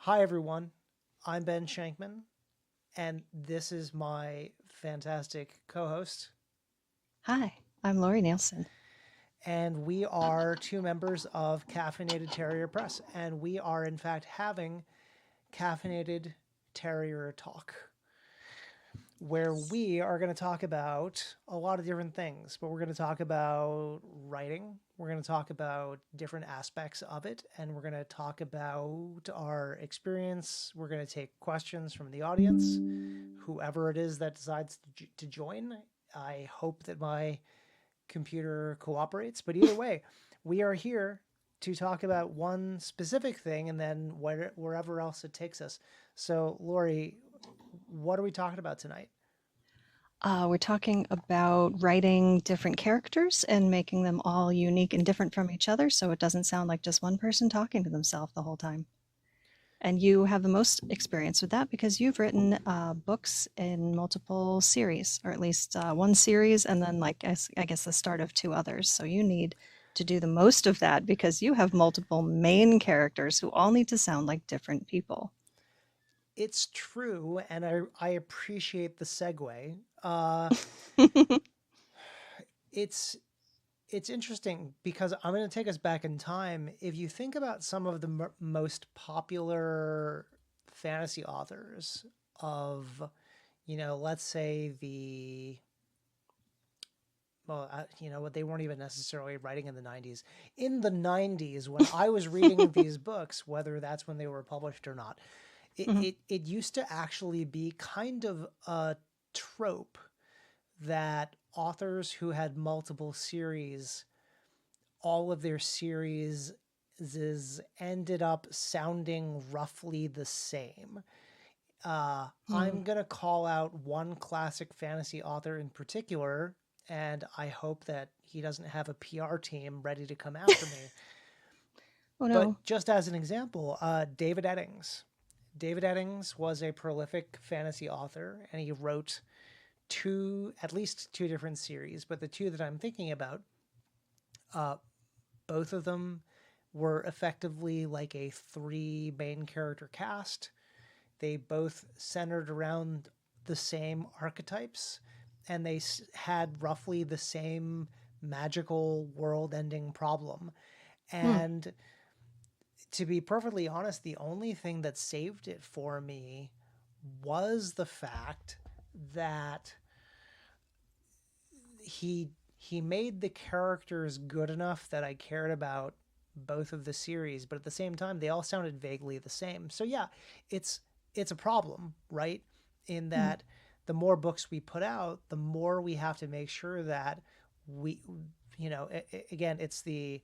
Hi, everyone. I'm Ben Shankman, and this is my fantastic co host. Hi, I'm Laurie Nielsen. And we are two members of Caffeinated Terrier Press. And we are, in fact, having Caffeinated Terrier Talk, where we are going to talk about a lot of different things. But we're going to talk about writing, we're going to talk about different aspects of it, and we're going to talk about our experience. We're going to take questions from the audience, whoever it is that decides to join. I hope that my computer cooperates, but either way, we are here to talk about one specific thing and then wherever else it takes us. So, Lori, what are we talking about tonight? We're talking about writing different characters and making them all unique and different from each other so it doesn't sound like just one person talking to themselves the whole time. And you have the most experience with that because you've written books in multiple series, or at least one series, and then, like, I guess the start of two others. So you need to do the most of that because you have multiple main characters who all need to sound like different people. It's true, and I appreciate the segue. It's it's interesting because I'm going to take us back in time. If you think about some of the most popular fantasy authors of, let's say what they weren't even necessarily writing in the 90s. In the 90s, when I was reading these books, whether that's when they were published or not, it, Mhm. it, it used to actually be kind of a trope that authors who had multiple series, all of their series ended up sounding roughly the same. Mm. I'm going to call out one classic fantasy author in particular, and I hope that he doesn't have a PR team ready to come after me. Oh But no. just as an example, David Eddings. David Eddings was a prolific fantasy author, and he wrote at least two different series. But the two that I'm thinking about, uh, both of them were effectively like a three main character cast. They both centered around the same archetypes, and they had roughly the same magical world ending problem. Hmm. And to be perfectly honest, the only thing that saved it for me was the fact that he made the characters good enough that I cared about both of the series, but at the same time they all sounded vaguely the same. So yeah, it's it's a problem, right? In Hmm. that the more books we put out, the more we have to make sure that we again, it's the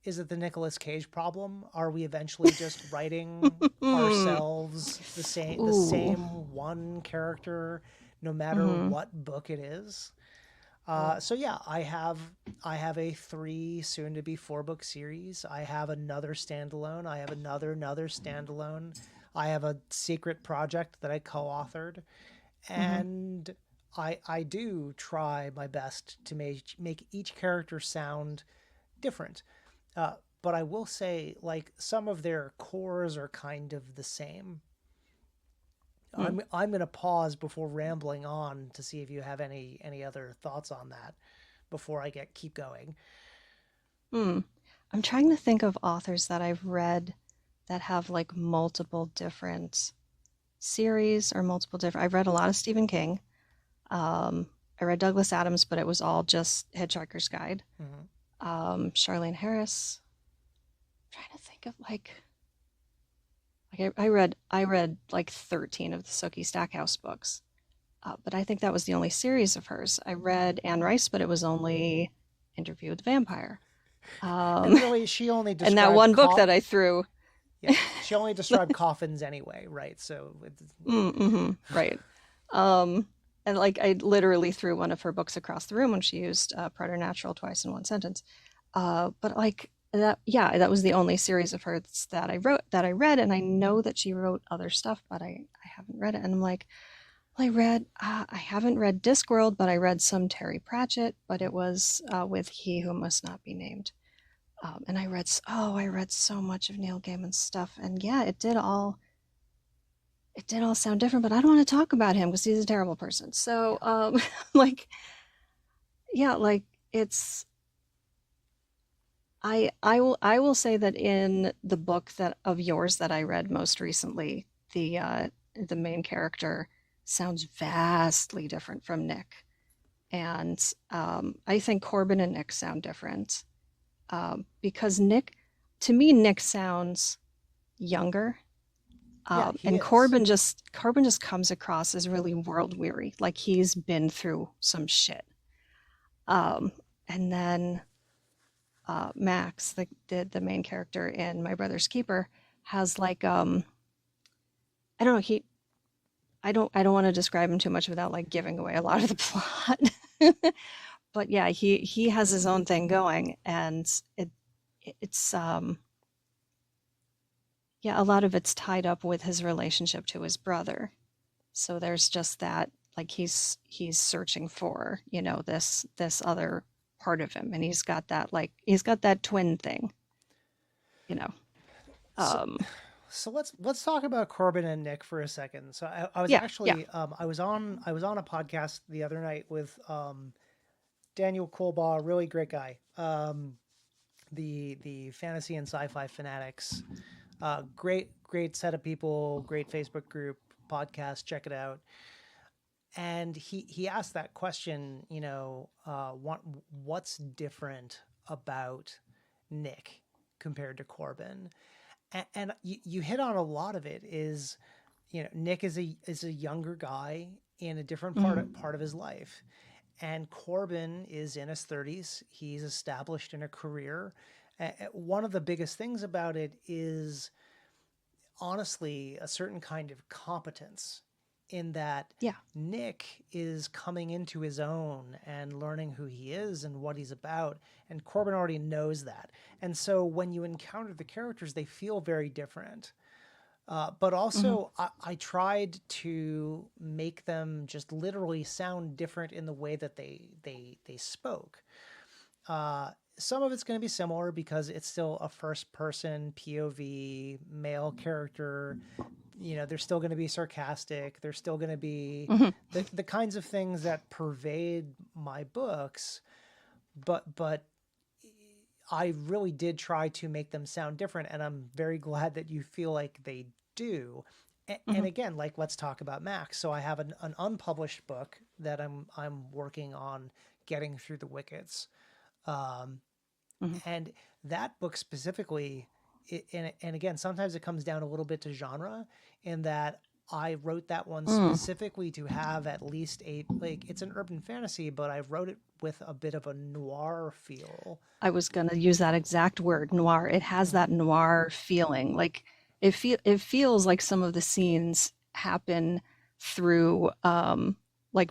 is it the Nicolas Cage problem? Are we eventually just writing Hmm. ourselves the Ooh. same one character no matter Hmm. what book it is? Oh. So yeah, I have a three, soon to be four book series. I have another standalone. I have another standalone. I have a secret project that I co-authored, Hmm. and I do try my best to make each character sound different. But I will say, like, some of their cores are kind of the same. Hmm. I'm gonna pause before rambling on to see if you have any other thoughts on that before I get keep going. Hmm. I'm trying to think of authors that I've read that have like multiple different series or multiple different. I've read a lot of Stephen King. I read Douglas Adams, but it was all just Hitchhiker's Guide. Mm-hmm. Charlene Harris. I'm trying to think of I read like 13 of the Sookie Stackhouse books, but I think that was the only series of hers. I read Anne Rice, but it was only Interview with the Vampire. And Um, really, she only and that described one book that I threw. yeah, she only described coffins anyway, right? So Mm-hmm, right. Um, and like I literally threw one of her books across the room when she used preternatural twice in one sentence. But like that, yeah, that was the only series of hers that I read, and I know that she wrote other stuff, but I haven't read it. And I'm like, well, I haven't read Discworld, but I read some Terry Pratchett, but it was with He Who Must Not Be Named. And I read so much of Neil Gaiman's stuff, and yeah, it did all sound different. But I don't want to talk about him because he's a terrible person. So, Yeah. like, yeah, like it's I will say that in the book that of yours that I read most recently, the main character sounds vastly different from Nick, and I think Corbin and Nick sound different because to me, Nick sounds younger, Yeah, he and is. Corbin just comes across as really world weary, like he's been through some shit. Um, and then Max, the main character in My Brother's Keeper, has like I don't know I don't want to describe him too much without like giving away a lot of the plot. But yeah, he has his own thing going, and it's yeah, a lot of it's tied up with his relationship to his brother. So there's just that like he's searching for, you know, this other part of him, and he's got that twin thing, you know. So, Um so let's talk about Corbin and Nick for a second. So I was yeah, yeah. actually I was on a podcast the other night with Daniel Colbaugh, really great guy. The fantasy and sci-fi fanatics. Great set of people, great Facebook group, podcast. Check it out. And he asked that question. What's different about Nick compared to Corbin? And you hit on a lot of it. Is Nick is a younger guy in a different Mhm. part of his life, and Corbin is in his 30s. He's established in a career. One of the biggest things about it is honestly a certain kind of competence in that Yeah. Nick is coming into his own and learning who he is and what he's about. And Corbin already knows that. And so when you encounter the characters, they feel very different. But Mhm. also, I tried to make them just literally sound different in the way that they spoke. Some of it's going to be similar because it's still a first person POV male character. They're still going to be sarcastic. They're still going to be Mhm. the kinds of things that pervade my books. But I really did try to make them sound different, and I'm very glad that you feel like they do. And Mhm. again, like let's talk about Max. So I have an unpublished book that I'm working on getting through the wickets. Um, Mhm. and that book specifically, and again, sometimes it comes down a little bit to genre, in that I wrote that one Mm. specifically to have at least like it's an urban fantasy, but I wrote it with a bit of a noir feel. I was going to use that exact word, noir. It has that Mm. noir feeling. Like it feels like some of the scenes happen through like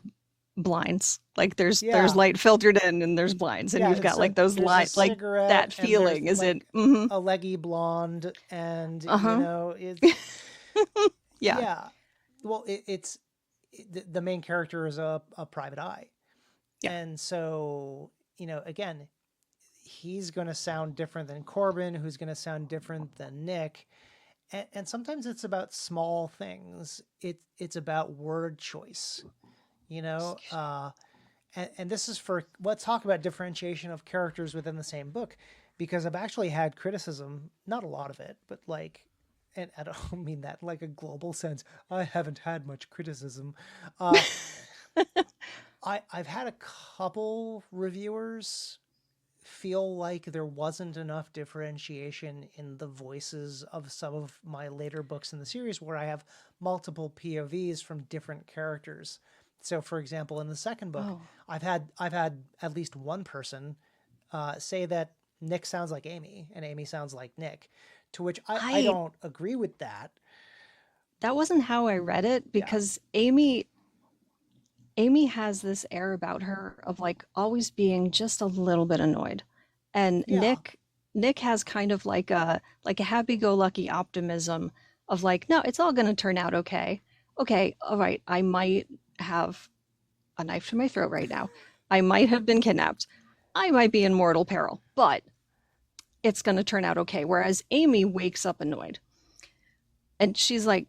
blinds. Like there's Yeah, light filtered in and there's blinds and yeah. you've It's got like a those there's a light like cigarette that and there's feeling is it like mhm. a leggy blonde, and Uh-huh. it's Yeah. yeah. Well, the main character is a private eye. Yeah. And so, again, he's going to sound different than Corbin, who's going to sound different than Nick. And sometimes it's about small things. It's about word choice, you know. And this is for let's talk about differentiation of characters within the same book, because I've actually had criticism, not a lot of it, but like, and I don't mean that in like a global sense. I haven't had much criticism. Uh, I've had a couple reviewers feel like there wasn't enough differentiation in the voices of some of my later books in the series where I have multiple POVs from different characters. So for example, in the second book, Oh. I've had at least one person say that Nick sounds like Amy and Amy sounds like Nick, to which I I don't agree with that. That wasn't how I read it Yeah. because Amy has this air about her of like always being just a little bit annoyed. And Yeah. Nick has kind of like a happy-go-lucky optimism of like, no, it's all going to turn out okay. Okay, all right, I might have a knife to my throat right now. I might have been kidnapped. I might be in mortal peril, but it's going to turn out okay. Whereas Amy wakes up annoyed and she's like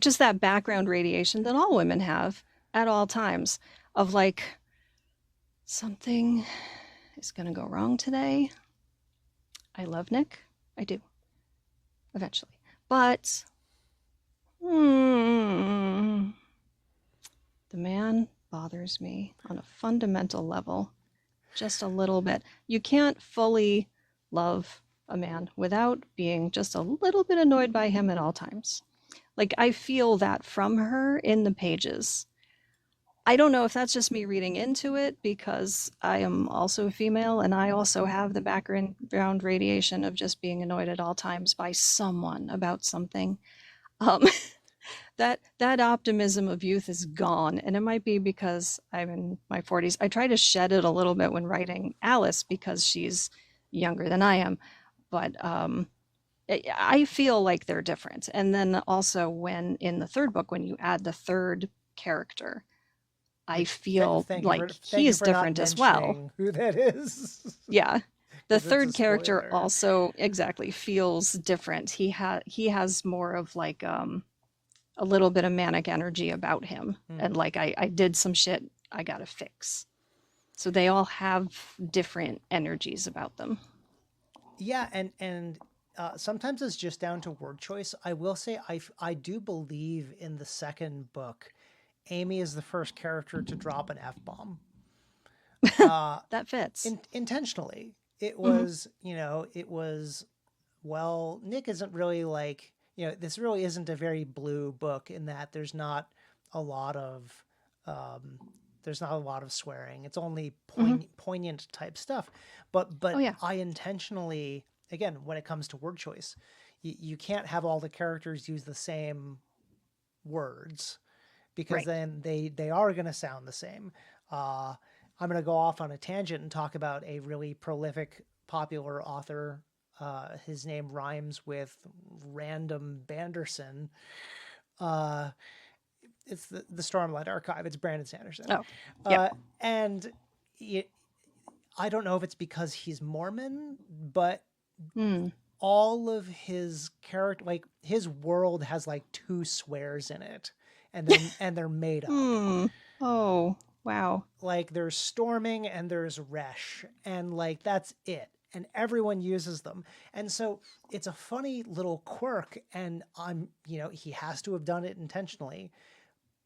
just that background radiation that all women have at all times of like something is going to go wrong today. I love Nick. I do eventually. But the man bothers me on a fundamental level just a little bit. You can't fully love a man without being just a little bit annoyed by him at all times. Like, I feel that from her in the pages. I don't know if that's just me reading into it because I am also a female and I also have the background radiation of just being annoyed at all times by someone about something. Um, that optimism of youth is gone, and it might be because I'm in my 40s. I try to shed it a little bit when writing Alice because she's younger than I am, but I feel like they're different. And then also when in the third book, when you add the third character, I Which feel like thank you he's for not different as well. mentioning who that is. Yeah. The Because it's a third character spoiler. also exactly feels different. He has more of like a little bit of manic energy about him. And like I did some shit I gotta fix. So they all have different energies about them. Yeah, and sometimes it's just down to word choice. I will say I do believe in the second book, Amy is the first character to drop an F bomb. That fits. Intentionally. It Mm-hmm. was, it was, well, Nick isn't really like, this really isn't a very blue book in that a lot of um, there's not a lot of swearing. It's only Mm-hmm. poignant type stuff. Oh But yeah. I intentionally, again, when it comes to word choice, you can't have all the characters use the same words because Right. then they are going to sound the same. Uh, I'm going to go off on a tangent and talk about a really prolific, popular author. His name rhymes with Random Banderson. Uh, it's the Stormlight Archive. It's Brandon Sanderson. Oh. Yeah. Uh, and it, I don't know if it's because he's Mormon, but Hmm. all of his character, like his world, has like two swears in it, and they're made up. Hmm. Oh, wow. Like there's storming and there's resh, and like that's it. And everyone uses them. And so it's a funny little quirk, and he has to have done it intentionally.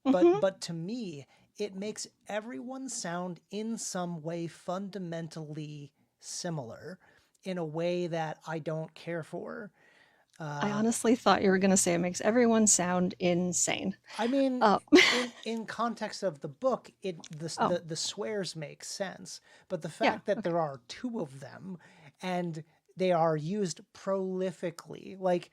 Mm-hmm. But to me, it makes everyone sound in some way fundamentally similar in a way that I don't care for. I honestly thought you were going to say it makes everyone sound insane. I mean, Uh, in context of the book, oh, the swears make sense, but the yeah. fact that Okay. there are two of them and they are used prolifically, like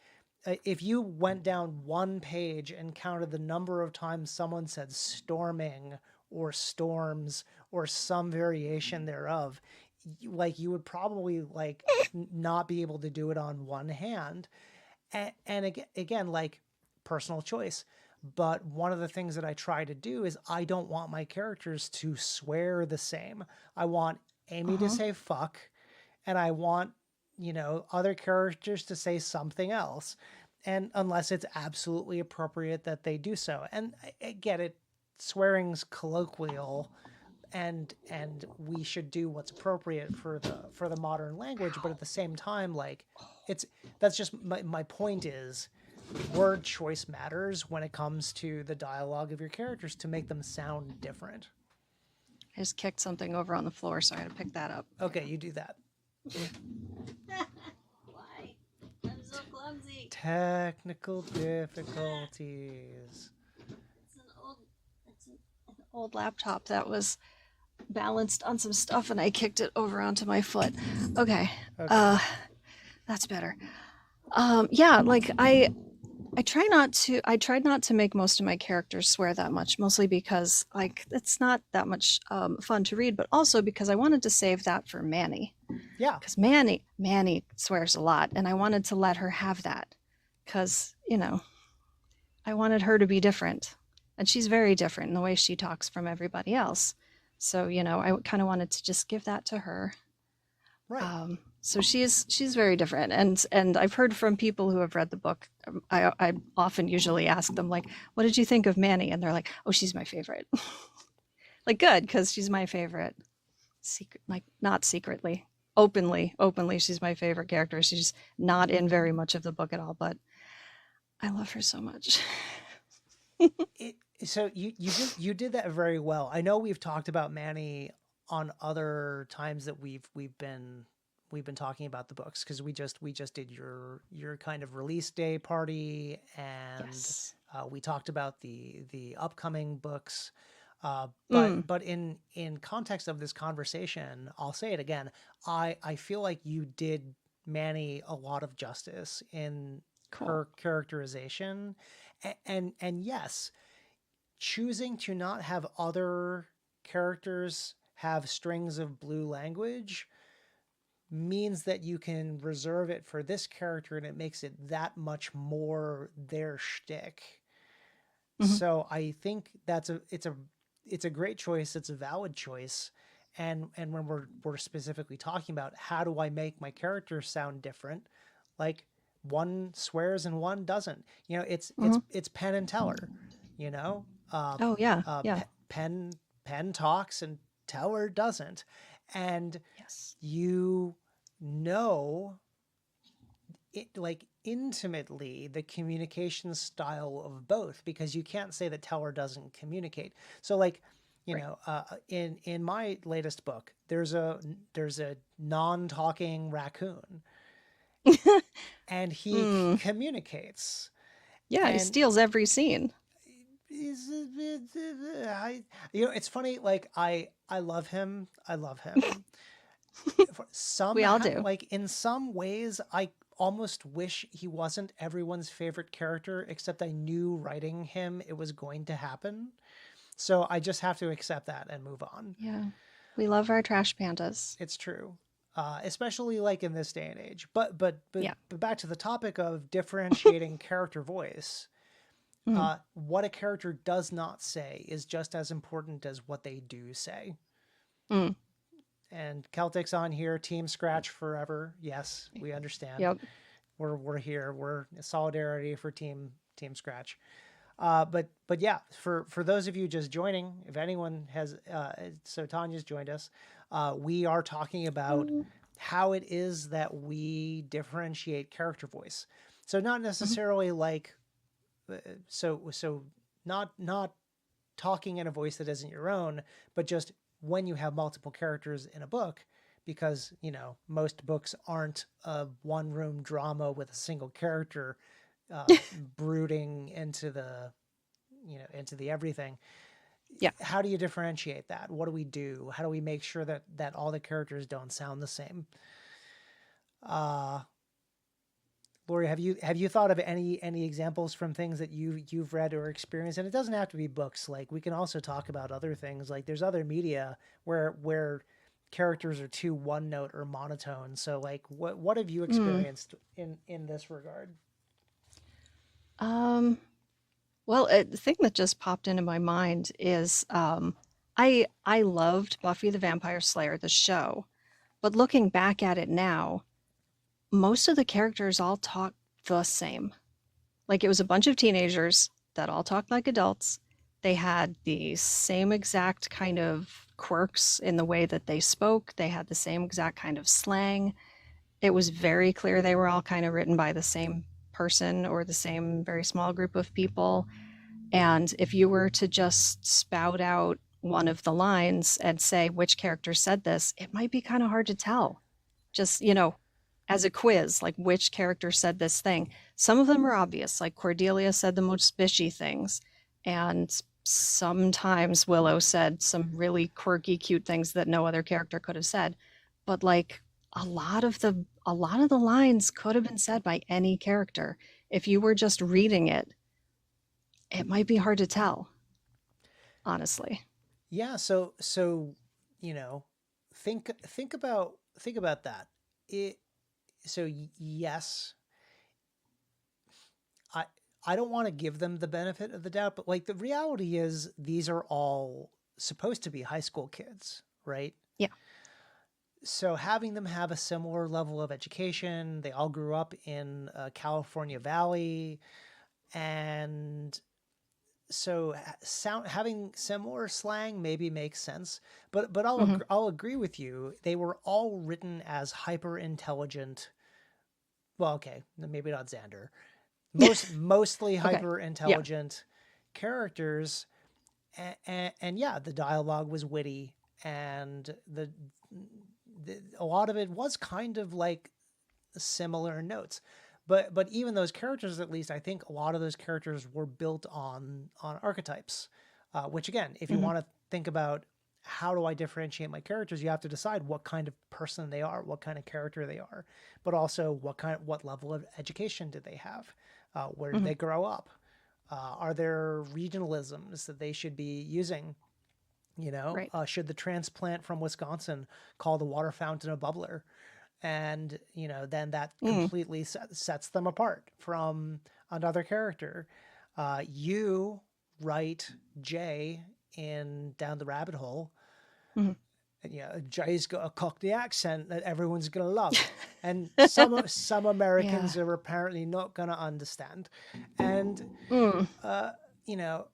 if you went down one page and counted the number of times someone said storming or storms or some variation thereof, like you would probably like not be able to do it on one hand. And again, like personal choice. But one of the things that I try to do is I don't want my characters to swear the same. I want Amy to Uh-huh. say fuck, and I want, other characters to say something else. And unless it's absolutely appropriate that they do so. And I get it, swearing's colloquial, and we should do what's appropriate for the modern language, but at the same time, like it's that's just my point is word choice matters when it comes to the dialogue of your characters to make them sound different. I just kicked something over on the floor, so I had to pick that up. Okay, you do that. Why? I'm so clumsy. Technical difficulties. It's an old laptop that was balanced on some stuff, and I kicked it over onto my foot. Okay. Okay. That's better. Yeah, like I tried not to make most of my characters swear that much, mostly because like it's not that much fun to read, but also because I wanted to save that for Manny. Yeah. Because Manny swears a lot, and I wanted to let her have that. Because, I wanted her to be different. And she's very different in the way she talks from everybody else. So, I kind of wanted to just give that to her. Right. So she's very different, and I've heard from people who have read the book. I often usually ask them like, "What did you think of Manny?" And they're like, "Oh, she's my favorite." Like good because she's my favorite. Secret, like not secretly, openly, she's my favorite character. She's not in very much of the book at all, but I love her so much. It, so you did that very well. I know we've talked about Manny on other times that we've been talking about the books because we just did your kind of release day party, and Yes. we talked about the upcoming books. But Mm, in context of this conversation, I'll say it again. I feel like you did Manny a lot of justice in cool. her characterization, and yes, choosing to not have other characters have strings of blue language means that you can reserve it for this character, and it makes it that much more their shtick. Hmm. So I think it's a great choice. It's a valid choice. And when we're specifically talking about how do I make my character sound different, like one swears and one doesn't. Hmm. It's Penn and Teller. You know, Oh yeah, yeah. Penn talks and Teller doesn't, and Yes. you know it like intimately the communication style of both, because you can't say that Teller doesn't communicate. So like, Right. in my latest book, there's a non-talking raccoon, and he Mm. communicates, Yeah, he and steals every scene. I, it's funny. Like I love him. I love him. We all Somehow, do. like in some ways, I almost wish he wasn't everyone's favorite character, except I knew writing him it was going to happen. So I just have to accept that and move on. Yeah. We love our trash pandas. It's true. Especially like in this day and age. But back to the topic of differentiating character voice. Mm. What a character does not say is just as important as what they do say. Mm. And Celtic's on here, Team Scratch forever. Yes, we understand. Yep. We're here. We're solidarity for Team Scratch. But yeah, for those of you just joining, if anyone has, so Tanya's joined us. We are talking about Mm. how it is that we differentiate character voice. So not Mhm. necessarily like, so not talking in a voice that isn't your own, but just when you have multiple characters in a book, because most books aren't a one room drama with a single character brooding into the everything. Yeah. How do you differentiate that? What do we do? How do we make sure that all the characters don't sound the same? uh Lori, have you thought of any examples from things that you've read or experienced? And it doesn't have to be books. Like we can also talk about other things. Like there's other media where characters are too one note or monotone. So like what have you Mm. experienced in this regard? Um, well, the thing that just popped into my mind is I loved Buffy the Vampire Slayer, the show, but looking back at it now, most of the characters all talk the same. Like it was a bunch of teenagers that all talked like adults. They had the same exact kind of quirks in the way that they spoke. They had the same exact kind of slang. It was very clear they were all kind of written by the same person or the same very small group of people. And if you were to just spout out one of the lines and say which character said this, it might be kind of hard to tell. Just, as a quiz, like which character said this thing. Some of them are obvious, like Cordelia said the most bishy things. And sometimes Willow said some really quirky, cute things that no other character could have said. But like a lot of the lines could have been said by any character. If you were just reading it, it might be hard to tell, honestly. Yeah, so you know, think about that. It so yes, I I don't want to give them the benefit of the doubt, but like the reality is these are all supposed to be high school kids, right? Yeah. so having them have a similar level of education, they all grew up in California Valley, and so having similar slang maybe makes sense. But Hmm. I'll agree with you. They were all written as hyper intelligent. Well, okay, maybe not Xander. Mostly Okay. hyper Yeah. intelligent characters, and yeah, the dialogue was witty, and a lot of it was kind of like similar notes. But even those characters, at least I think a lot of those characters were built on archetypes, which again, if you Hmm. want to think about how do I differentiate my characters, you have to decide what kind of person they are, what kind of character they are, but also what level of education did they have, where did Hmm. they grow up, are there regionalisms that they should be using? Right. Should the transplant from Wisconsin call the water fountain a bubbler? And then that Mm. completely sets them apart from another character. You write Jay in Down the Rabbit Hole, Hmm. and Jay's got a Cockney accent that everyone's gonna love, and some Yeah. Americans are apparently not gonna understand, and Mm. you know,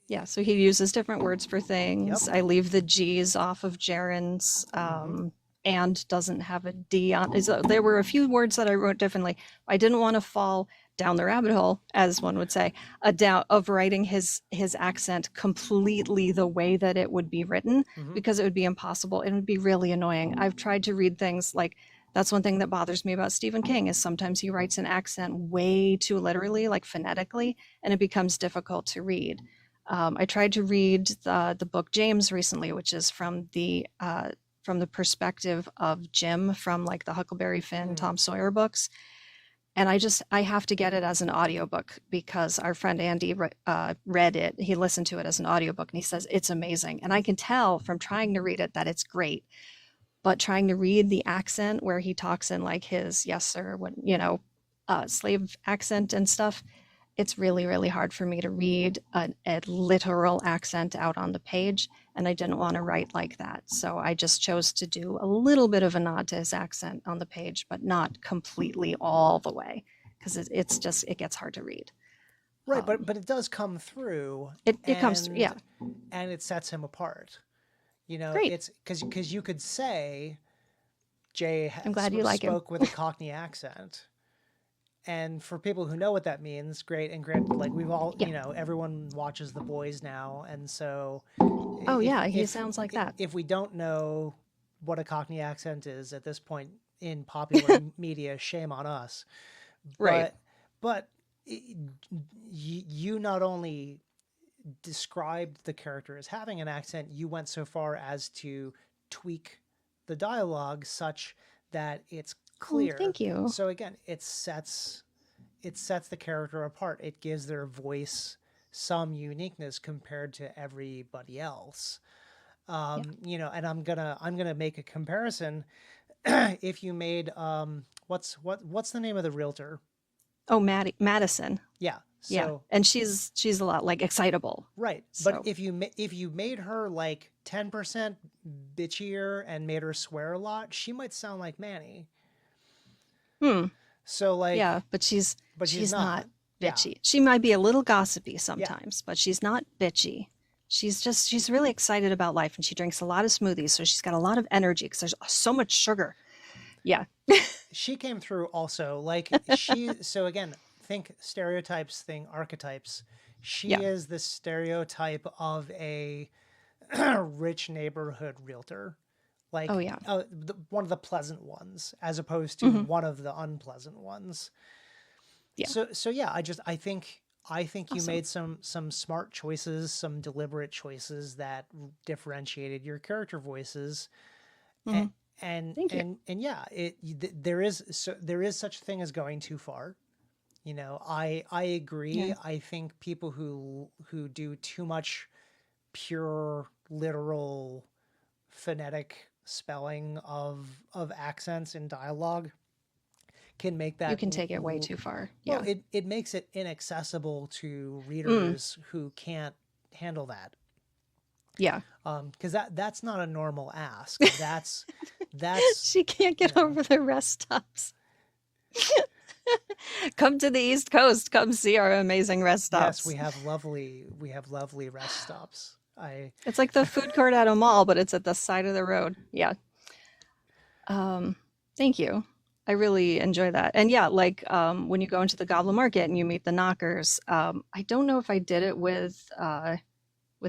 Yeah, so he uses different words for yep, things. I leave the G's off of gerunds, mm-hmm, and doesn't have a D on. There were a few words that I wrote differently. I didn't want to fall down the rabbit hole, as one would say, of writing his accent completely the way that it would be written, mm-hmm, because it would be impossible. It would be really annoying. I've tried to read things like, that's one thing that bothers me about Stephen King, is sometimes he writes an accent way too literally, like phonetically, and it becomes difficult to read. I tried to read the book James recently, which is from the perspective of Jim from like the Huckleberry Finn, mm, Tom Sawyer books, and I have to get it as an audiobook because our friend Andy read it. He listened to it as an audiobook and he says it's amazing, and I can tell from trying to read it that it's great. But trying to read the accent where he talks in like his yes sir, when slave accent and stuff, it's really, really hard for me to read a literal accent out on the page, and I didn't want to write like that. So I just chose to do a little bit of a nod to his accent on the page, but not completely all the way, because it's just, it gets hard to read. right. But it does come through, It comes through, and yeah. it sets him apart. Great. It's because you could say Jay I'm glad you like him. spoke with a Cockney accent. And for people who know what that means, great. And granted, like we've all, Yeah. everyone watches The Boys now, and so Oh, if yeah, he if sounds like that. if we don't know what a Cockney accent is at this point in popular media, shame on us. Right. But but you not only described the character as having an accent, you went so far as to tweak the dialogue such that it's Oh, clear. thank you. So again, it sets the character apart. It gives their voice some uniqueness compared to everybody else. Yeah. And I'm gonna make a comparison. If you made what's the name of the realtor? Oh, Maddie Madison. Yeah. Yeah, So and she's a lot like excitable. right, but So, if you made her like 10% bitchier and made her swear a lot, she might sound like Manny. hmm. So Yeah, like, but she's but she's she's not. not Yeah, bitchy. She might be a little gossipy yeah. sometimes, but she's not bitchy. She's really excited about life, and she drinks a lot of smoothies, so she's got a lot of energy because there's so much sugar. Yeah. She came through also. Like so again, think stereotypes, think archetypes. She Yeah. is the stereotype of a rich neighborhood realtor. Oh Like yeah. one of the pleasant ones as opposed to Hmm. one of the unpleasant ones. Yeah. So yeah, I think you Awesome. made some smart choices, some deliberate choices that differentiated your character voices, and Hmm. Thank you. and yeah, there is such a thing as going too far. I agree. Yeah. I think people who do too much pure literal phonetic spelling of accents in dialogue can make You that can take it way too far. well, Yeah. it makes it inaccessible to Mm. readers who can't handle that. Yeah. Because that's not a normal ask. That's She can't you get know over the rest stops. Come to the East Coast. Come see our amazing rest yes, stops. we have lovely rest stops. I It's like the food court at a mall, but it's at the side of the road. Yeah. Um, Thank you. I really enjoy that. And yeah, like when you go into the Goblin Market and you meet the knockers, I don't know if I did it with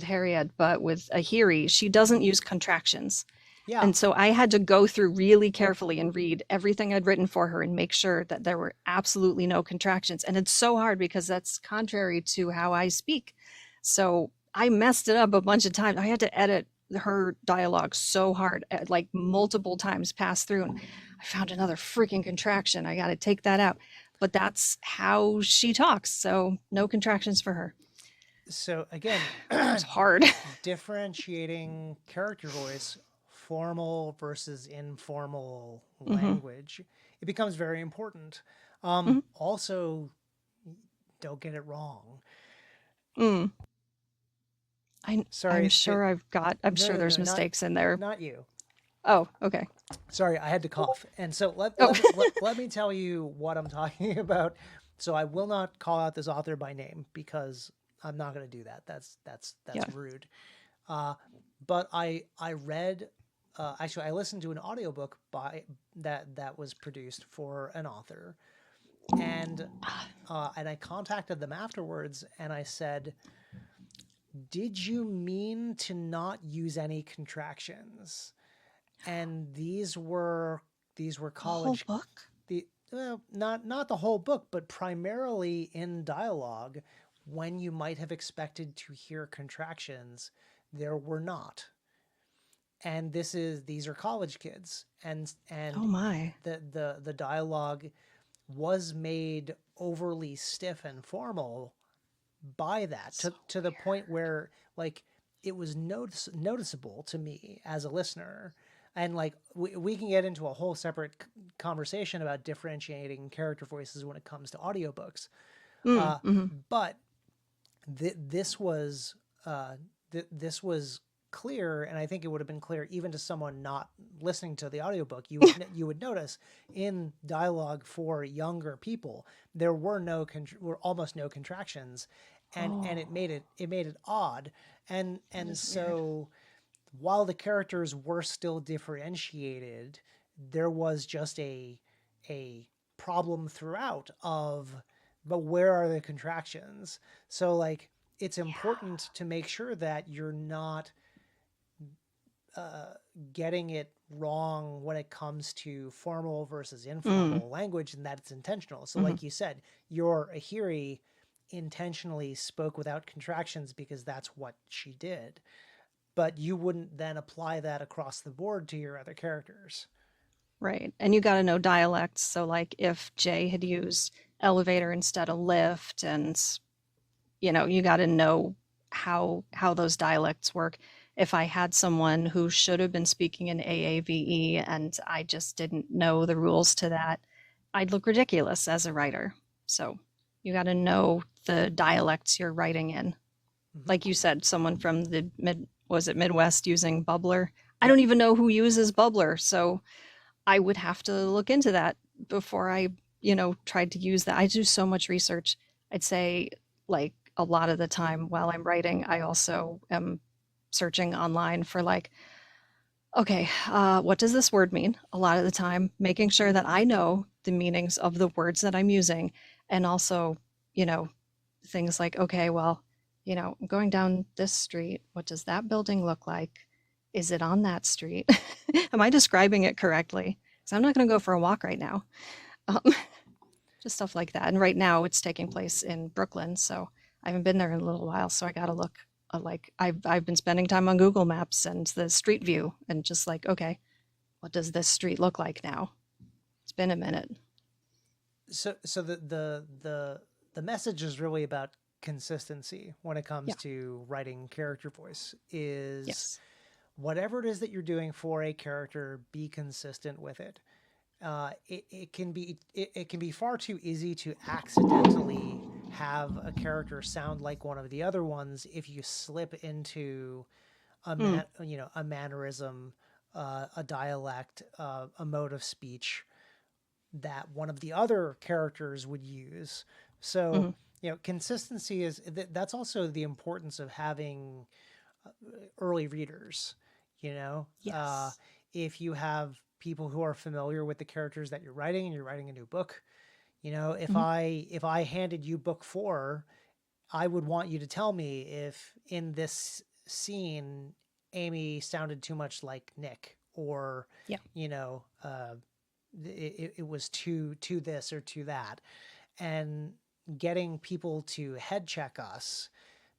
Harriet, but with Ahiri, she doesn't use contractions. yeah. And so I had to go through really carefully and read everything I'd written for her and make sure that there were absolutely no contractions. And it's so hard because that's contrary to how I speak. So I messed it up a bunch of times. I had to edit her dialogue so hard, like multiple times pass through. And I found another freaking contraction. I got to take that out. But that's how she talks. So no contractions for her. So again, It was hard. differentiating character voice, formal versus informal Hmm. language, it becomes very important. Hmm. Also, don't get it wrong. Mm. I'm Sorry, sure I'm no, sure no, there's no, mistakes in there. not you. Oh, okay. Sorry, I had to cough, and so Oh, let me tell you what I'm talking about. So I will not call out this author by name because I'm not going to do that. That's yeah. rude. Uh, but I read actually I listened to an audiobook by that was produced for an author, and and I contacted them afterwards and I said, "Did you mean to not use any contractions?" And these were The whole college book? the not the whole book, but primarily in dialogue. When you might have expected to hear contractions, there were not. And these are college kids, Oh and my. the dialogue was made overly stiff and formal by that, So to the point where like it was noticeable to me as a listener. And like we can get into a whole separate conversation about differentiating character voices when it comes to audiobooks. weird. uh, but this was this was clear, and I think it would have been clear even to someone not listening to the audiobook. You would notice in dialogue for younger people there were almost no contractions, and Oh, it made it odd. that And is weird. so while the characters were still differentiated, there was just a problem throughout of, but where are the contractions? So like it's Yeah. important to make sure that you're not getting it wrong when it comes to formal versus Mm, informal language, and that it's intentional. So mm-hmm. like you said, your Ahiri intentionally spoke without contractions because that's what she did, but you wouldn't then apply that across the board to your other characters. Right. And you got to know dialects. So, like, if Jay had used elevator instead of lift, and you got to know how those dialects work. If I had someone who should have been speaking in AAVE and I just didn't know the rules to that, I'd look ridiculous as a writer. So you got to know the dialects you're writing in. Mm-hmm. Like you said, someone from the was it Midwest using bubbler? I Yep. don't even know who uses bubbler, so I would have to look into that before I, tried to use that. I do so much research. I'd say like a lot of the time while I'm writing, I also am searching online for like, okay, what does this word mean? A lot of the time, making sure that I know the meanings of the words that I'm using, and also, you know, things like, okay, well, I'm going down this street. What does that building look like? Is it on that street? Am I describing it correctly? Because I'm not going to go for a walk right now. Um, just stuff like that. And right now it's taking place in Brooklyn, so I haven't been there in a little while. So I got to look. Like I've been spending time on Google Maps and the street view, and just like, okay, what does this street look like now? It's been a minute. So the message is really about consistency when it comes Yeah. to writing character voice. Is Yes. whatever it is that you're doing for a character, be consistent with it. It can be far too easy to accidentally have a character sound like one of the other ones if you slip into Mm, a mannerism, a dialect, a mode of speech that one of the other characters would use. So, mhm. consistency that's also the importance of having early readers. You know, uh, Yes. if you have people who are familiar with the characters that you're writing and you're writing a new book, if Mhm. I handed you book 4, I would want you to tell me if in this scene Amy sounded too much like Nick, or Yeah. you know uh, it was too this or too that, and getting people to head check us,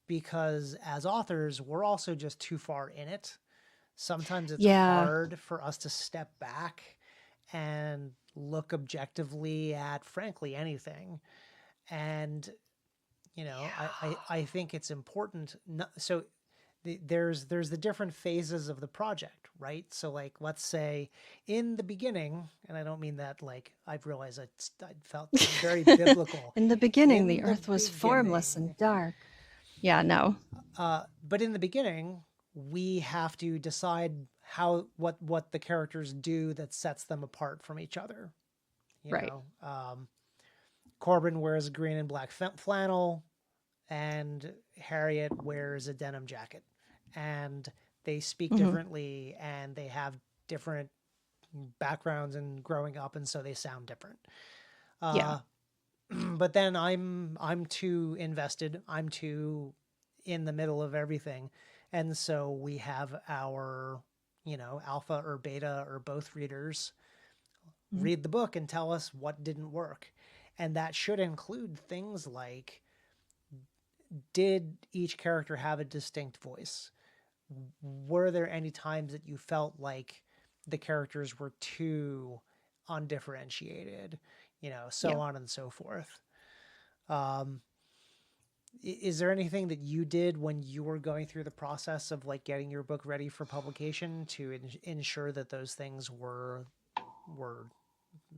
because as authors we're also just too far in it. Sometimes it's Yeah. hard for us to step back and look objectively at frankly anything. And I think it's important. So there's the different phases of the project, right? So like, let's say in the beginning, and I don't mean that like I've realized I felt very biblical. In the beginning, the In the earth was formless beginning, and dark. Yeah, no. but in the beginning, we have to decide what the characters do that sets them apart from each other. You Right. know, Corbin wears green and black flannel, and Harriet wears a denim jacket, and they speak Hmm. differently, and they have different backgrounds and growing up, and so they sound different. Yeah. Uh, but then I'm too invested. I'm too in the middle of everything, and so we have our alpha or beta or both readers Mhm. read the book and tell us what didn't work, and that should include things like, did each character have a distinct voice? Were there any times that you felt like the characters were too undifferentiated? So Yeah. on and so forth. Um, is there anything that you did when you were going through the process of like getting your book ready for publication to ensure that those things were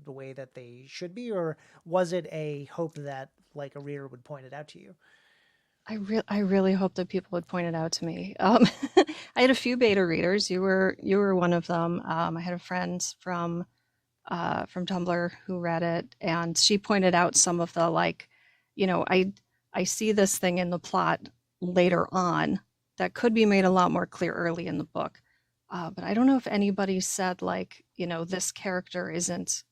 the way that they should be, or was it a hope that like a reader would point it out to you? I really hope that people would point it out to me. I had a few beta readers. You were one of them. I had a friend from Tumblr who read it, and she pointed out some of the like, I see this thing in the plot later on that could be made a lot more clear early in the book. But I don't know if anybody said like, this character isn't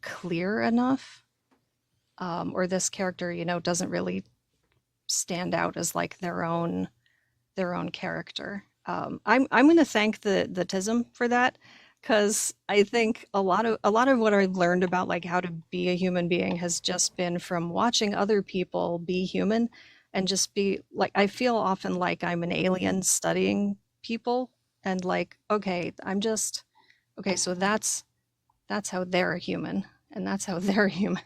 clear enough, or this character, doesn't really stand out as like their own character. I'm going to thank the TISM for that, because I think a lot of what I've learned about like how to be a human being has just been from watching other people be human, and just be like, I feel often like I'm an alien studying people, and like, okay, I'm just okay, so that's how they're human, and that's how they're human.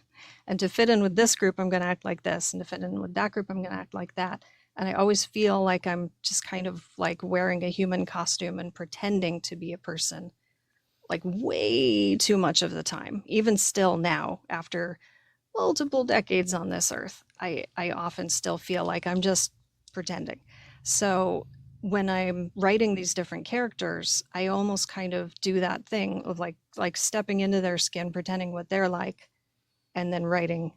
And to fit in with this group, I'm going to act like this. And to fit in with that group, I'm going to act like that. And I always feel like I'm just kind of like wearing a human costume and pretending to be a person, like way too much of the time. Even still now, after multiple decades on this earth, I often still feel like I'm just pretending. So when I'm writing these different characters, I almost kind of do that thing of like stepping into their skin, pretending what they're like, and then writing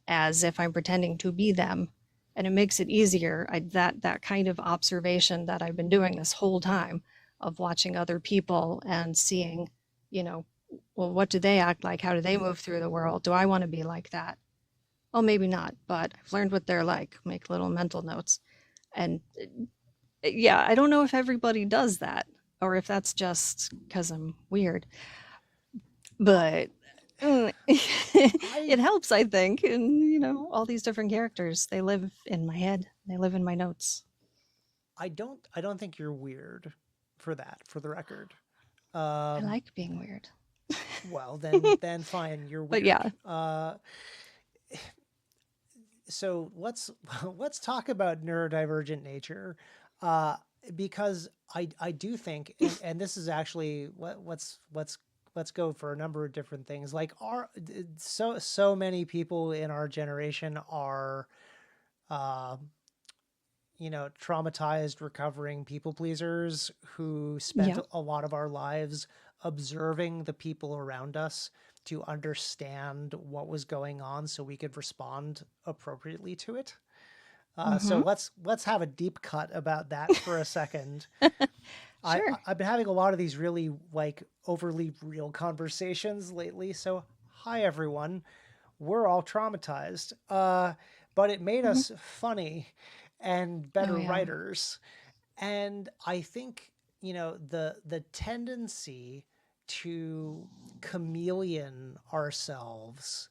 as if I'm pretending to be them. And it makes it easier. That kind of observation that I've been doing this whole time, of watching other people and seeing, you know, well, what do they act like? How do they move through the world? Do I want to be like that? Well, maybe not, but I've learned what they're like. Make little mental notes. And yeah, I don't know if everybody does that, or if that's just because I'm weird, but I it helps, I think. And, all these different characters, they live in my head, they live in my notes. I don't think you're weird for that, for the record. I Um, like being weird. well, then fine, you're But weird. yeah, So let's talk about neurodivergent nature, uh, because I do think, and this is actually let's go for a number of different things. Like, so many people in our generation are uh, traumatized, recovering people pleasers who spent Yeah. a lot of our lives observing the people around us to understand what was going on so we could respond appropriately to it. So Mm-hmm. let's have a deep cut about that for a second. I Sure. I've been having a lot of these really like overly real conversations lately. So hi everyone, we're all traumatized, but it made Mm-hmm. us funny and Oh better yeah. writers. And I think the tendency to chameleon ourselves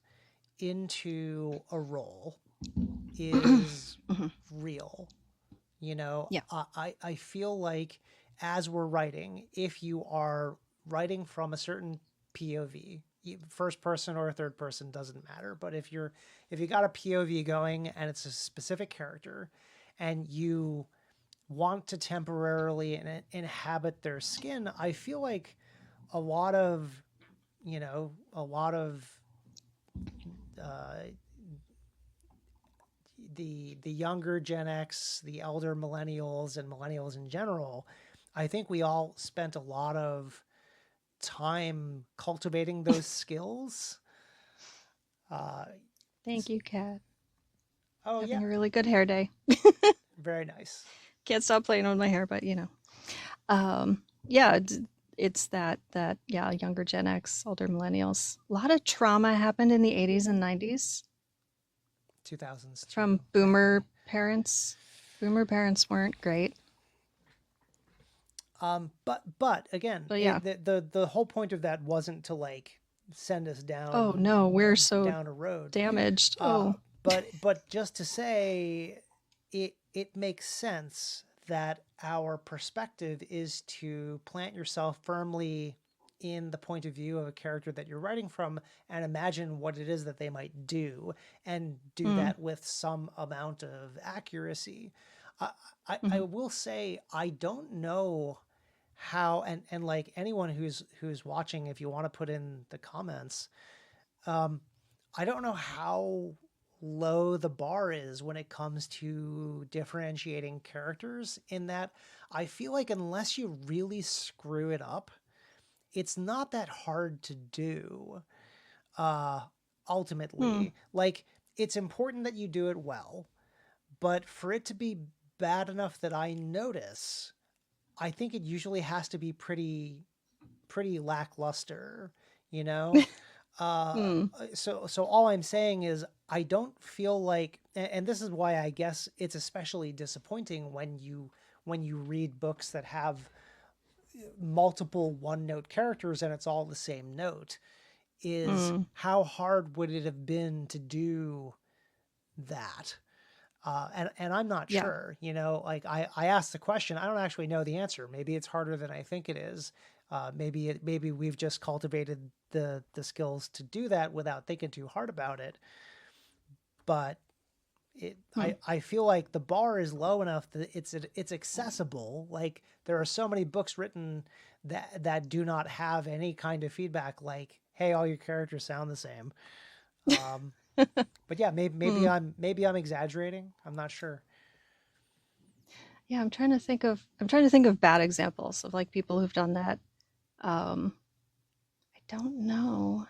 into a role is Hmm. real. Yeah. I feel like as we're writing, if you are writing from a certain POV, first person or third person doesn't matter, but if you got a POV going and it's a specific character and you want to temporarily inhabit their skin, I feel like a lot of, a lot of uh, the younger Gen X, the elder millennials, and millennials in general, I think we all spent a lot of time cultivating those skills. Uh, Thank you, Kat. oh yeah, Having a really good hair day. very nice. Can't stop playing with my hair, but yeah, it's that yeah, younger Gen X, older millennials. A lot of trauma happened in the 80s and 90s 2000s from too, boomer frankly. parents. Boomer parents weren't great. But again, But yeah. the whole point of that wasn't to like send us Oh no, we're so down a road. damaged. Uh, Oh. but just to say, it makes sense that our perspective is to plant yourself firmly in the point of view of a character that you're writing from and imagine what it is that they might do and do Mm. that with some amount of accuracy. I, I Hmm. will say I don't know how, and like anyone who's watching, if you want to put in the comments, um, I don't know how low the bar is when it comes to differentiating characters, in that I feel like unless you really screw it up, it's not that hard to do. Uh, Hmm. Ultimately, like it's important that you do it well, but for it to be bad enough that I notice, I think it usually has to be pretty lackluster, you know? Uh, Hmm. so all I'm saying is I don't feel like, and this is why I guess it's especially disappointing when you read books that have multiple one note characters and it's all the same note, is Hmm. how hard would it have been to do that? And I'm not Yeah. sure, like I asked the question, I don't actually know the answer. Maybe it's harder than I think it is. Maybe we've just cultivated the skills to do that without thinking too hard about it. But Hmm. I feel like the bar is low enough that it's accessible. Like there are so many books written that do not have any kind of feedback. Like, hey, all your characters sound the same. Um, but yeah, Hmm. maybe I'm exaggerating. I'm not sure. Yeah, I'm trying to think of bad examples of like people who've done that. I don't know.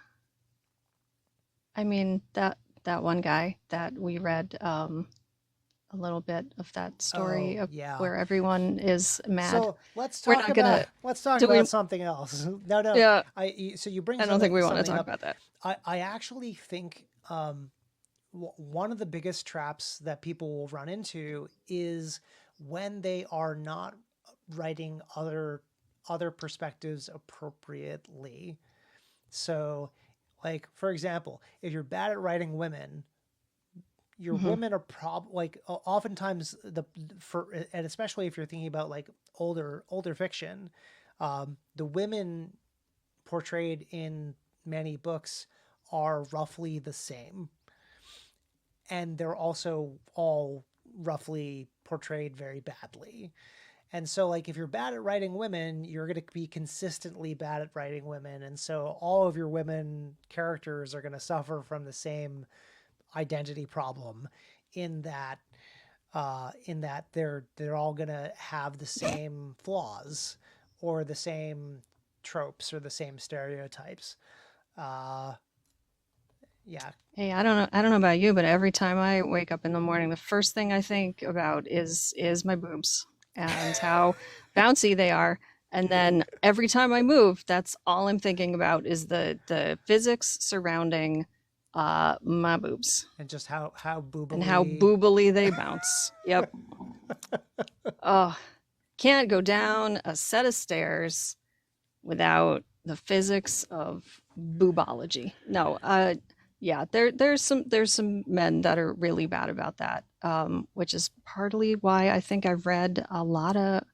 I mean, that one guy that we read a little bit of that story Oh of yeah. where everyone is mad. So We're not gonna let's talk do we about something else. No, no. yeah, So you bring I don't think we want to something talk up. about that. I actually think one of the biggest traps that people will run into is when they are not writing other perspectives appropriately. So, like for example, if you're bad at writing women, your Hmm. women are like oftentimes for, and especially if you're thinking about like older fiction, the women portrayed in many books are roughly the same, and they're also all roughly portrayed very badly. And so, like, if you're bad at writing women, you're going to be consistently bad at writing women. And so, all of your women characters are going to suffer from the same identity problem, in that in that they're all gonna have the same flaws or the same tropes or the same stereotypes. Uh, yeah, Hey, I don't know about you, but every time I wake up in the morning, the first thing I think about is my boobs and how bouncy they are. And then every time I move, that's all I'm thinking about is the physics surrounding my boobs and just how and how boobily. boobily they bounce. Yep. Oh, can't go down a set of stairs without the physics of boobology. No, yeah, there's some men that are really bad about that, which is partly why I think I've read a lot of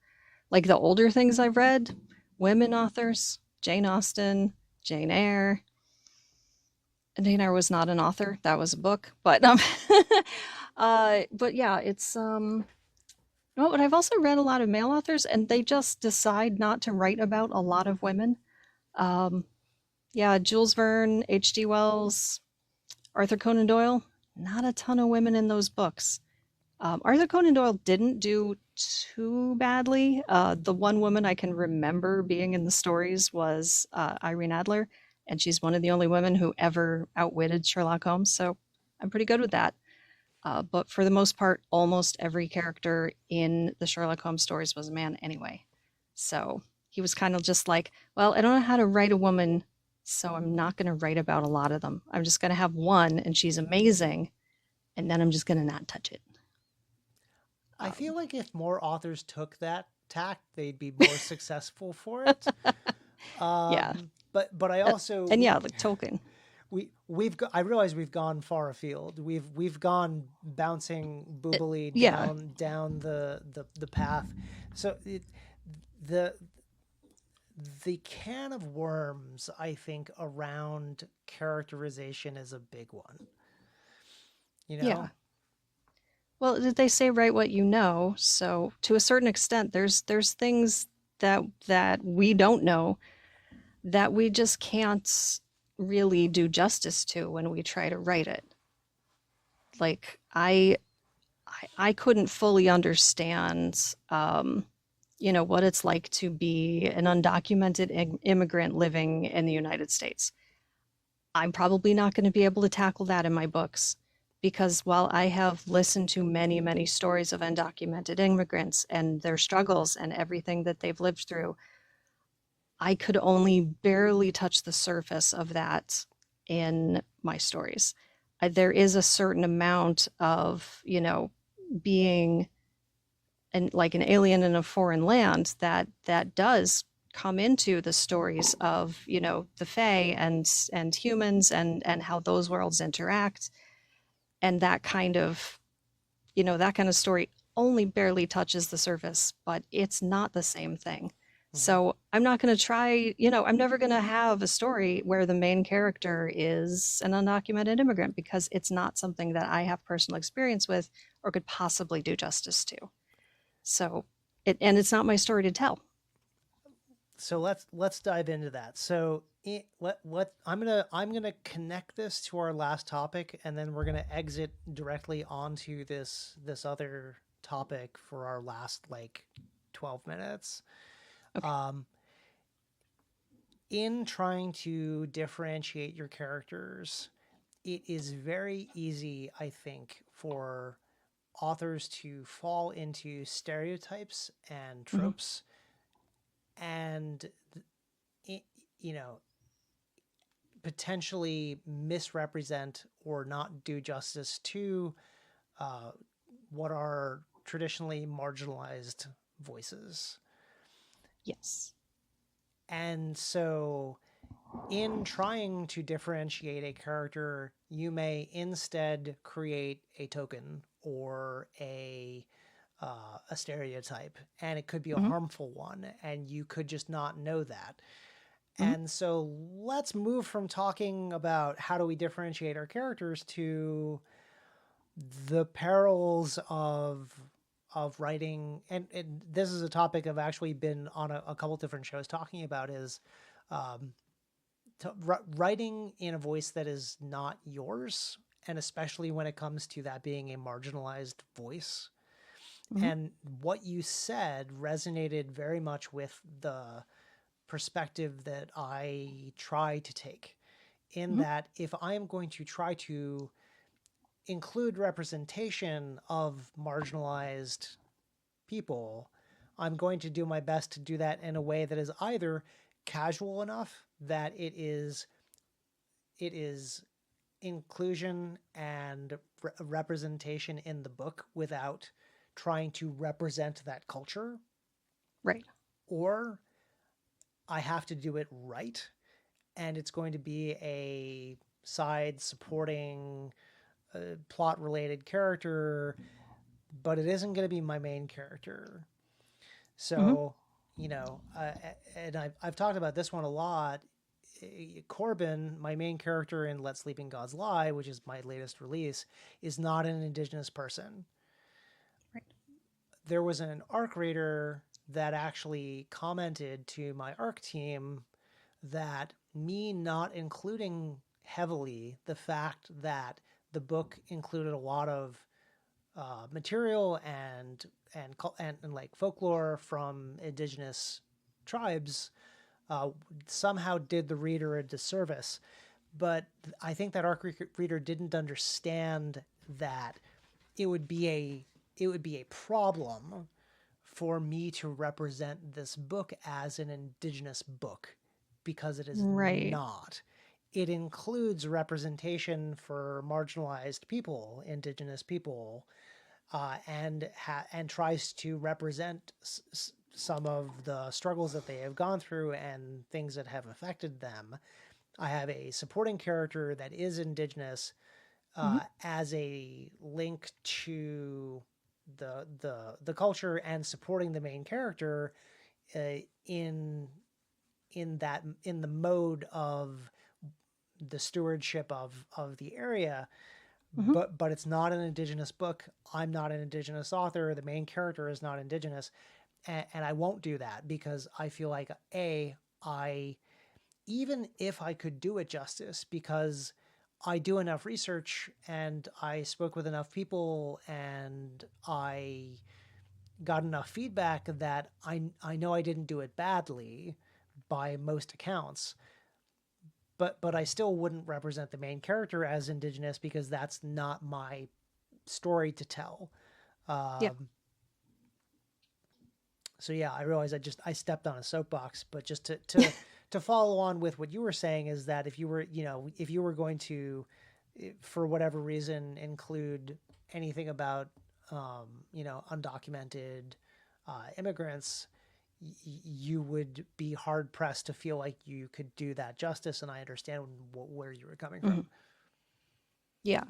like the older things I've read, women authors, Jane Austen, Jane Eyre. And Jane Eyre was not an author; that was a book. But yeah, it's no, but I've also read a lot of male authors, and they just decide not to write about a lot of women. Um, Yeah, Jules Verne, H.G. Wells, Arthur Conan Doyle. Not a ton of women in those books. Arthur Conan Doyle didn't do too badly. The one woman I can remember being in the stories was Irene Adler, and she's one of the only women who ever outwitted Sherlock Holmes, so I'm pretty good with that. But for the most part, almost every character in the Sherlock Holmes stories was a man anyway. So he was kind of just like, well, I don't know how to write a woman, so I'm not going to write about a lot of them. I'm just going to have one, and she's amazing, and then I'm just going to not touch it. I feel Um, like if more authors took that tact, they'd be more successful for it. yeah. But I also And yeah, like Tolkien. I realize we've gone far afield. We've gone bouncing boobily Yeah. down the path. So the the can of worms, I think, around characterization is a big one. You Yeah. know, Well, they say write what you know, so to a certain extent there's things that we don't know that we just can't really do justice to when we try to write it. Like I couldn't fully understand, what it's like to be an undocumented immigrant living in the United States. I'm probably not going to be able to tackle that in my books because while I have listened to many, many stories of undocumented immigrants and their struggles and everything that they've lived through, I could only barely touch the surface of that in my stories. There is a certain amount of, being like an alien in a foreign land that does come into the stories of, the Fae and humans and how those worlds interact. And that kind of story only barely touches the surface, but it's not the same thing. hmm So I'm not going to try, I'm never going to have a story where the main character is an undocumented immigrant because it's not something that I have personal experience with or could possibly do justice to. So and it's not my story to tell. so let's dive into that. So let I'm gonna connect this to our last topic, and then we're gonna exit directly onto this other topic for our last like 12 minutes. Okay. Um, in trying to differentiate your characters, it is very easy, I think, for authors to fall into stereotypes and Mm-hmm. tropes and it, you know potentially misrepresent or not do justice to uh, what are traditionally marginalized voices. Yes. And so, in trying to differentiate a character, you may instead create a token or a stereotype, and it could be a Mm-hmm. harmful one, and you could just not know that. Mm-hmm. And so let's move from talking about how do we differentiate our characters to the perils of writing. And this is a topic I've actually been on a couple different shows talking about is um, writing in a voice that is not yours, and especially when it comes to that being a marginalized voice. Mm-hmm. And what you said resonated very much with the perspective that I try to take, in Mm-hmm. that if I am going to try to include representation of marginalized people, I'm going to do my best to do that in a way that is either casual enough that it is inclusion and representation in the book without trying to represent that culture, Right. or I have to do it right and it's going to be a side supporting plot related character, but it isn't going to be my main character. Mm-hmm. So, you know, and I've talked about this one a lot. Corbin, my main character in Let Sleeping Gods Lie, which is my latest release, is not an Indigenous person. Right. There was an ARC reader that actually commented to my ARC team that me not including heavily the fact that the book included a lot of material and like folklore from indigenous tribes somehow did the reader a disservice. But I think that ARC reader didn't understand that it would be a it would be a problem for me to represent this book as an indigenous book because it is Right. not. It includes representation for marginalized people, indigenous people, and tries to represent some of the struggles that they have gone through and things that have affected them. I have a supporting character that is indigenous Mm-hmm. as a link to the culture and supporting the main character uh, in in the mode of the stewardship of the area. Mm-hmm. But it's not an indigenous book. I'm not an indigenous author. The main character is not indigenous, and I won't do that because I feel like I even if I could do it justice, because I do enough research and I spoke with enough people and I got enough feedback that I know I didn't do it badly by most accounts. But I still wouldn't represent the main character as indigenous because that's not my story to tell. Yeah. Um, so yeah, I realize I stepped on a soapbox, but just to follow on with what you were saying is that if you were if you were going to for whatever reason include anything about undocumented immigrants, you would be hard pressed to feel like you could do that justice, and I understand where you were coming Mm-hmm. from. Yeah.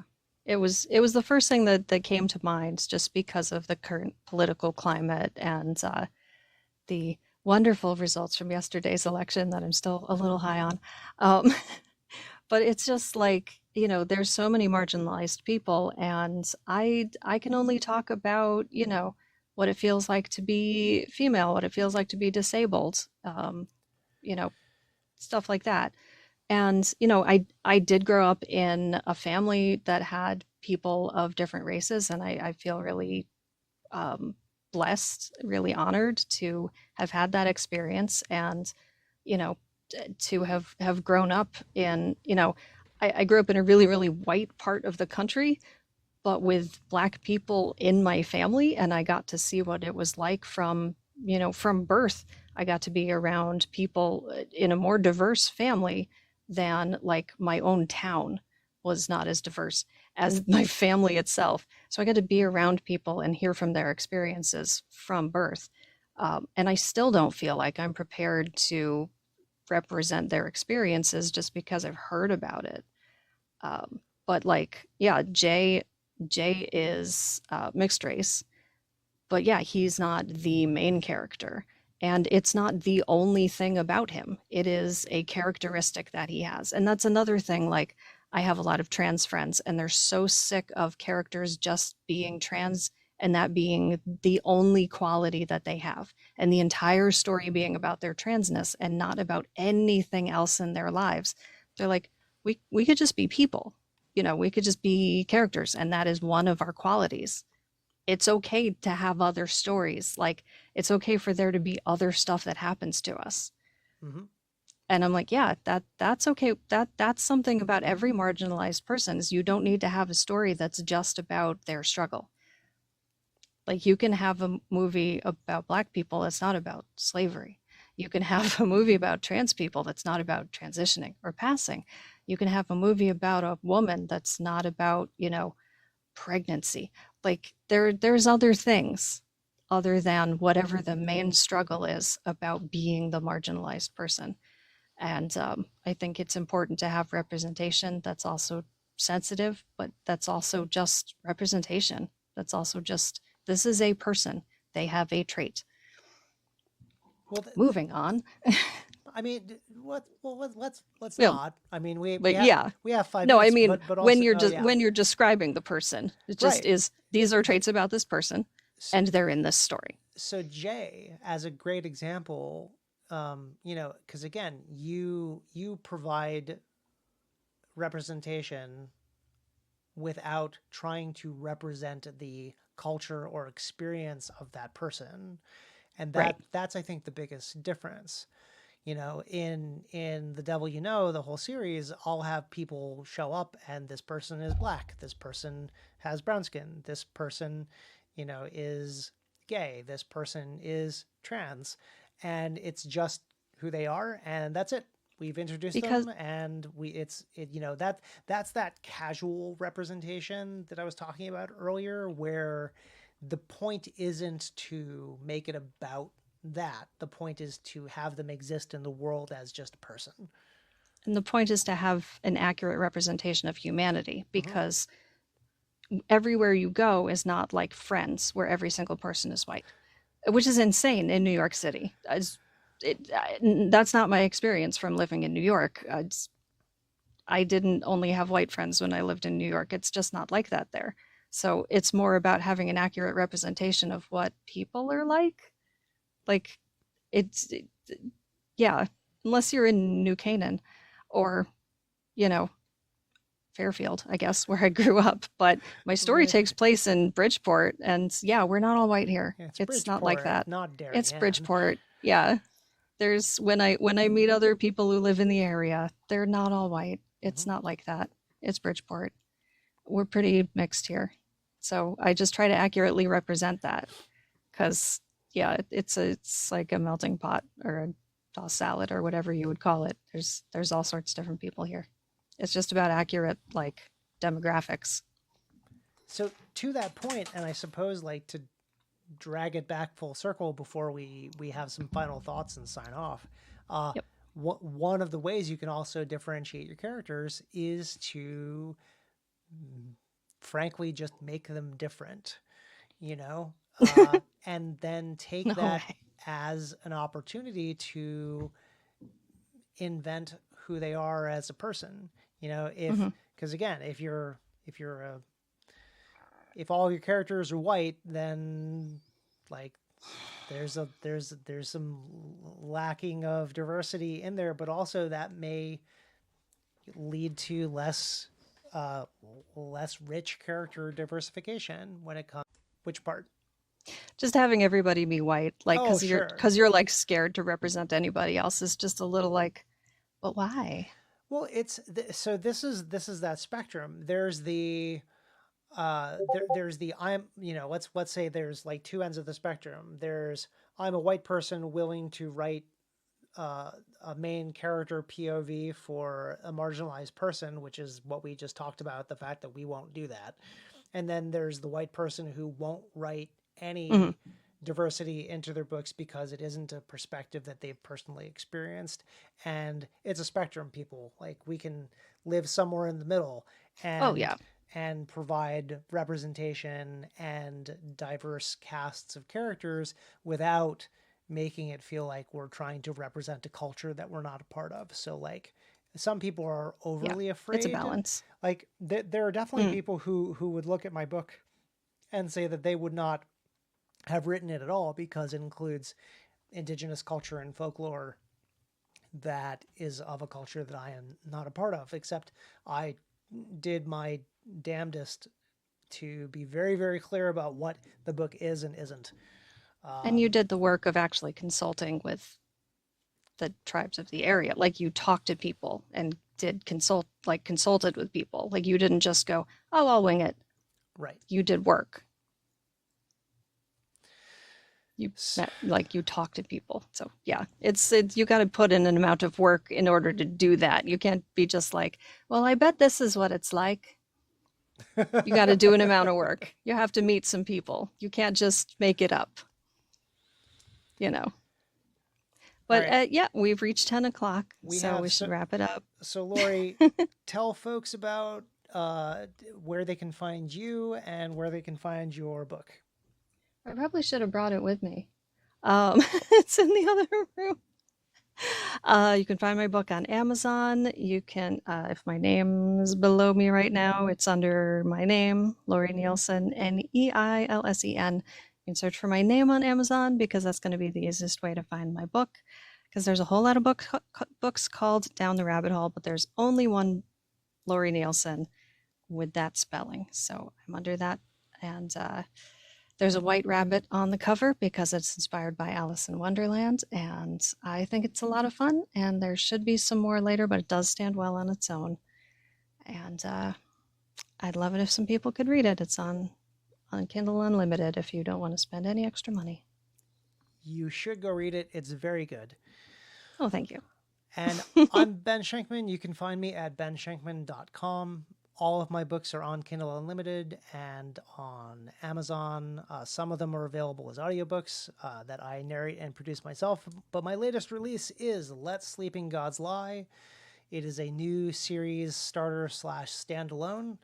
It was the first thing that came to mind just because of the current political climate and the wonderful results from yesterday's election that I'm still a little high on. Um, but it's just like, there's so many marginalized people, and I can only talk about, what it feels like to be female, what it feels like to be disabled, you know, stuff like that. And, I did grow up in a family that had people of different races, and I feel really um, blessed, really honored to have had that experience and, you know, to have grown up in, I grew up in a really, really white part of the country, but with black people in my family, and I got to see what it was like from birth. I got to be around people in a more diverse family than like my own town was not as diverse as my family itself. So I got to be around people and hear from their experiences from birth. And I still don't feel like I'm prepared to represent their experiences just because I've heard about it. But like, yeah, Jay is mixed race, but yeah, he's not the main character. And it's not the only thing about him. It is a characteristic that he has. And that's another thing. Like, I have a lot of trans friends, and they're so sick of characters just being trans and that being the only quality that they have. And the entire story being about their transness and not about anything else in their lives. They're like, we could just be people. We could just be characters, and that is one of our qualities. it's okay to have other stories. Like, it's okay for there to be other stuff that happens to us. Hmm. And I'm like, yeah, that's okay. That's something about every marginalized person is you don't need to have a story that's just about their struggle. Like you can have a movie about black people that's not about slavery. You can have a movie about trans people that's not about transitioning or passing. You can have a movie about a woman that's not about, pregnancy. Like there's other things other than whatever the main struggle is about being the marginalized person. And I think it's important to have representation that's also sensitive, but that's also just representation. That's also just, this is a person. They have a trait. Well, Moving on. I mean, what? Well, let's Yeah, not. I mean, we we but have yeah. we have five No, I minutes, mean but when also, you're oh just yeah, when you're describing the person, it just right. is these are traits about this person S- and they're in this story. So Jay, as a great example, because again, you provide representation without trying to represent the culture or experience of that person, and Right. that's I think the biggest difference. In The Devil You Know, the whole series, I'll have people show up and this person is black, this person has brown skin, this person, is gay, this person is trans, and it's just who they are, and that's it. We've introduced Because them, and that's that casual representation that I was talking about earlier, where the point isn't to make it about that. The point is to have them exist in the world as just a person. and the point is to have an accurate representation of humanity Mm-hmm. because everywhere you go is not like Friends, where every single person is white, which is insane in New York City. That's not my experience from living in New York. I didn't only have white friends when I lived in New York. It's just not like that there. So it's more about having an accurate representation of what people are like. Like, it's, it, yeah, unless you're in New Canaan or, you know, Fairfield, I guess, where I grew up. But my story Right. takes place in Bridgeport, and yeah, we're not all white here. Yeah, it's It's not like Bridgeport, that. not It's Darien. Bridgeport. Yeah. There's when I meet other people who live in the area, they're not all white. It's Mm-hmm. not like that. It's Bridgeport. We're pretty mixed here. So I just try to accurately represent that because yeah, it's like a melting pot or a tossed salad or whatever you would call it. There's all sorts of different people here. It's just about accurate like demographics. So to that point, and I suppose like to drag it back full circle before we have some final thoughts and sign off. Uh, Yep. one of the ways you can also differentiate your characters is to frankly just make them different, you know, and then take No that way. as an opportunity to invent who they are as a person. If Mm-hmm. because again, if all your characters are white, then like there's some lacking of diversity in there, but also that may lead to uh, less rich character diversification when it comes. Which part? Just having everybody be white, like Oh, because you're sure. because you're like scared to represent anybody else is just a little like, but why? Well, so this is that spectrum. There's the I'm let's say there's like two ends of the spectrum. There's I'm a white person willing to write uh, a main character POV for a marginalized person, which is what we just talked about, the fact that we won't do that. And then there's the white person who won't write Mm-hmm. any diversity into their books because it isn't a perspective that they've personally experienced. And it's a spectrum, people. Like we can live somewhere in the middle Oh and yeah. provide representation and diverse casts of characters without making it feel like we're trying to represent a culture that we're not a part of. So like some people are Yeah. overly It's a afraid. balance. Like there are definitely Mm. people who would look at my book and say that they would not have written it at all because it includes indigenous culture and folklore that is of a culture that I am not a part of, except I did my damnedest to be very, very clear about what the book is and isn't. And you did the work of actually consulting with the tribes of the area. Like you talked to people and did consulted with people. Like you didn't just go, oh, I'll wing it. Right. You did work. You S- met, like you talked to people. So yeah, it's you got to put in an amount of work in order to do that. You can't be just like, well, I bet this is what it's like. You got to do an amount of work. You have to meet some people. You can't just make it up, you know. All But right. yeah, we've reached 10 o'clock, We so have we should wrap it up. so Laurie, tell folks about where they can find you and where they can find your book. I probably should have brought it with me. It's in the other room. You can find my book on Amazon. You can, if my name's below me right now, it's under my name, Laurie Nielsen, Neilsen. You can search for my name on Amazon because that's going to be the easiest way to find my book. Because there's a whole lot of books called Down the Rabbit Hole, but there's only one Laurie Nielsen with that spelling. So I'm under that. And there's a white rabbit on the cover because it's inspired by Alice in Wonderland, and I think it's a lot of fun. And there should be some more later, but it does stand well on its own. And I'd love it if some people could read it. It's on Kindle Unlimited if you don't want to spend any extra money. You should go read it. It's very good. Oh, thank you. And I'm Ben Schenkman. You can find me at benschenkman.com. All of my books are on Kindle Unlimited and on Amazon. Some of them are available as audiobooks that I narrate and produce myself. But my latest release is Let Sleeping Gods Lie. It is a new series starter slash standalone.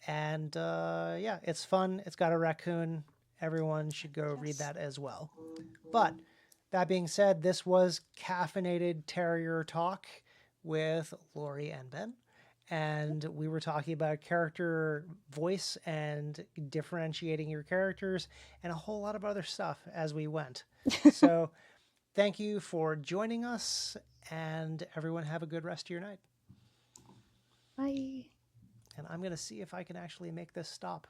And yeah, it's fun. It's got a raccoon. Everyone should go read that as well. But that being said, this was Caffeinated Terrier Talk with Laurie and Ben. And we were talking about character voice and differentiating your characters and a whole lot of other stuff as we went. So thank you for joining us, and everyone have a good rest of your night. Bye. And I'm going to see if I can actually make this stop.